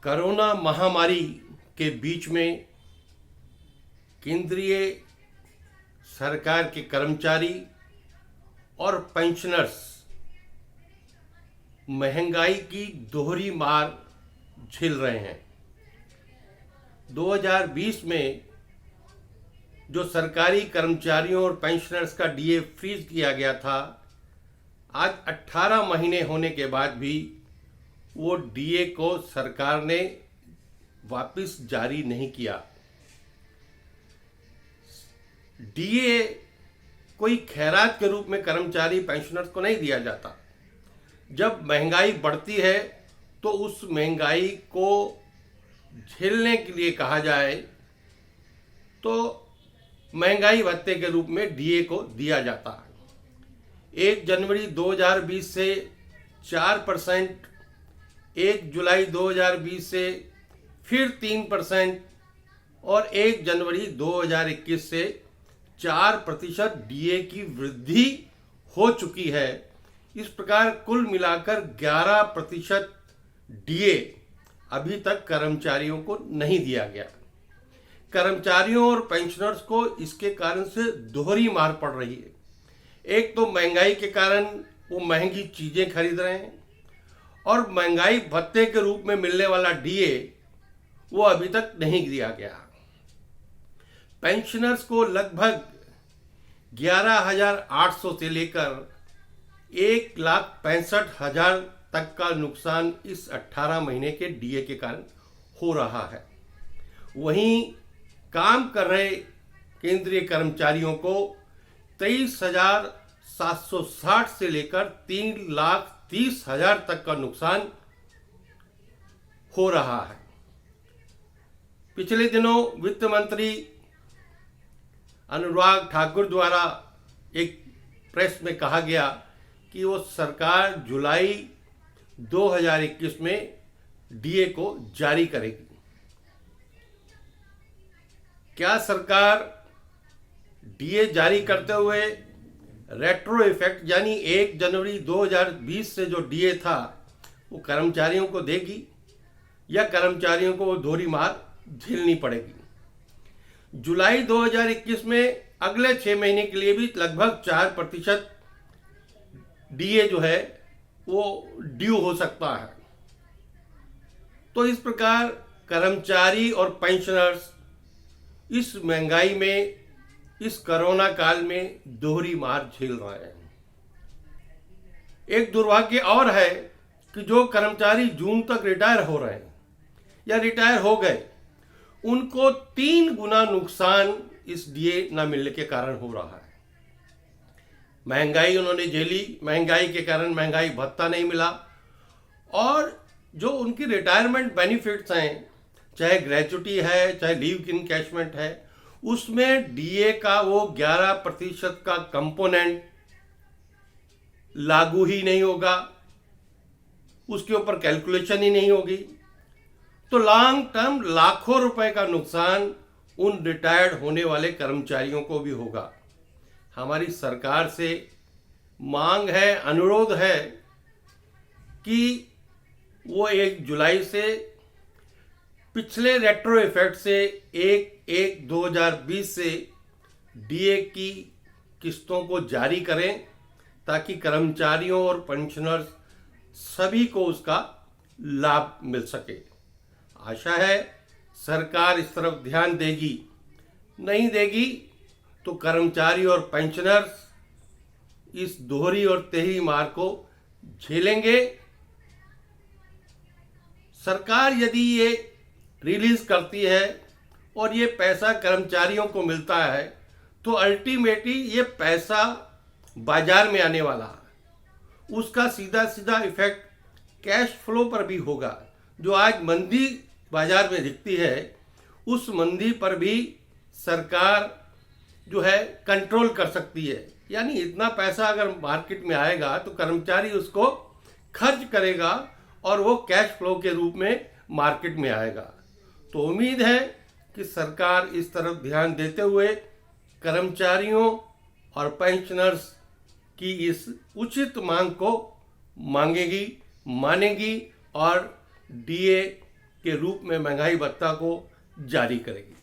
Corona महामारी के बीच में केंद्रीय सरकार के कर्मचारी और पेंशनर्स महंगाई की दोहरी मार झेल रहे हैं। 2020 में जो सरकारी कर्मचारियों और पेंशनर्स का डीए फ्रीज किया गया था, आज 18 महीने होने के बाद भी वो डीए को सरकार ने वापस जारी नहीं किया। डीए कोई खैरात के रूप में कर्मचारी पेंशनर्स को नहीं दिया जाता। जब महंगाई बढ़ती है तो उस महंगाई को झेलने के लिए कहा जाए तो महंगाई भत्ते के रूप में डीए को दिया जाता है। 1 जनवरी 2020 से 4%, 1 जुलाई 2020 से फिर 3% और 1 जनवरी 2021 से 4% डीए की वृद्धि हो चुकी है। इस प्रकार कुल मिलाकर 11% डीए अभी तक कर्मचारियों को नहीं दिया गया। कर्मचारियों और पेंशनर्स को इसके कारण से दोहरी मार पड़ रही है। एक तो महंगाई के कारण वो महंगी चीजें खरीद रहे हैं और महंगाई भत्ते के रूप में मिलने वाला डीए वो अभी तक नहीं दिया गया। पेंशनर्स को लगभग 11,800 से लेकर 1,65,000 तक का नुकसान इस 18 महीने के डीए के कारण हो रहा है। वहीं काम कर रहे केंद्रीय कर्मचारियों को 23,760 से लेकर 3,30,000 तक का नुकसान हो रहा है। पिछले दिनों वित्त मंत्री अनुराग ठाकुर द्वारा एक प्रेस में कहा गया कि वो सरकार जुलाई 2021 में डीए को जारी करेगी। क्या सरकार डीए जारी करते हुए रेट्रो इफेक्ट यानी 1 जनवरी 2020 से जो डीए था वो कर्मचारियों को देगी या कर्मचारियों को वो दोहरी मार झेलनी पड़ेगी? जुलाई 2021 में अगले 6 महीने के लिए भी लगभग 4% डीए जो है वो ड्यू हो सकता है। तो इस प्रकार कर्मचारी और पेंशनर्स इस महंगाई में, इस कोरोना काल में दोहरी मार झेल रहे हैं। एक दुर्भाग्य और है कि जो कर्मचारी जून तक रिटायर हो रहे हैं या रिटायर हो गए, उनको 3 गुना नुकसान इस डीए न मिलने के कारण हो रहा है। महंगाई उन्होंने झेली, महंगाई के कारण महंगाई भत्ता नहीं मिला और जो उनकी रिटायरमेंट बेनिफिट्स हैं, चाहे ग्रेच्युटी है, चाहे लीव इनकैशमेंट है, उसमें डीए का वो 11% का कंपोनेंट लागू ही नहीं होगा, उसके ऊपर कैलकुलेशन ही नहीं होगी। तो लॉन्ग टर्म लाखों रुपए का नुकसान उन रिटायर्ड होने वाले कर्मचारियों को भी होगा। हमारी सरकार से मांग है, अनुरोध है कि वो 1 जुलाई से पिछले रेट्रो इफेक्ट से 1/1/2020 से डीए की किस्तों को जारी करें ताकि कर्मचारियों और पेंशनर्स सभी को उसका लाभ मिल सके। आशा है सरकार इस तरफ ध्यान देगी। नहीं देगी तो कर्मचारी और पेंशनर्स इस दोहरी और तेहरी मार को झेलेंगे। सरकार यदि ये रिलीज करती है और ये पैसा कर्मचारियों को मिलता है तो अल्टीमेटली ये पैसा बाजार में आने वाला है, उसका सीधा सीधा इफेक्ट कैश फ्लो पर भी होगा। जो आज मंदी बाजार में दिखती है, उस मंदी पर भी सरकार जो है कंट्रोल कर सकती है। यानी इतना पैसा अगर मार्केट में आएगा तो कर्मचारी उसको खर्च करेगा और वो कैश फ्लो के रूप में मार्केट में आएगा। तो उम्मीद है कि सरकार इस तरफ ध्यान देते हुए कर्मचारियों और पेंशनर्स की इस उचित मांग को मांगेगी, मानेगी और डीए के रूप में महंगाई भत्ता को जारी करेगी।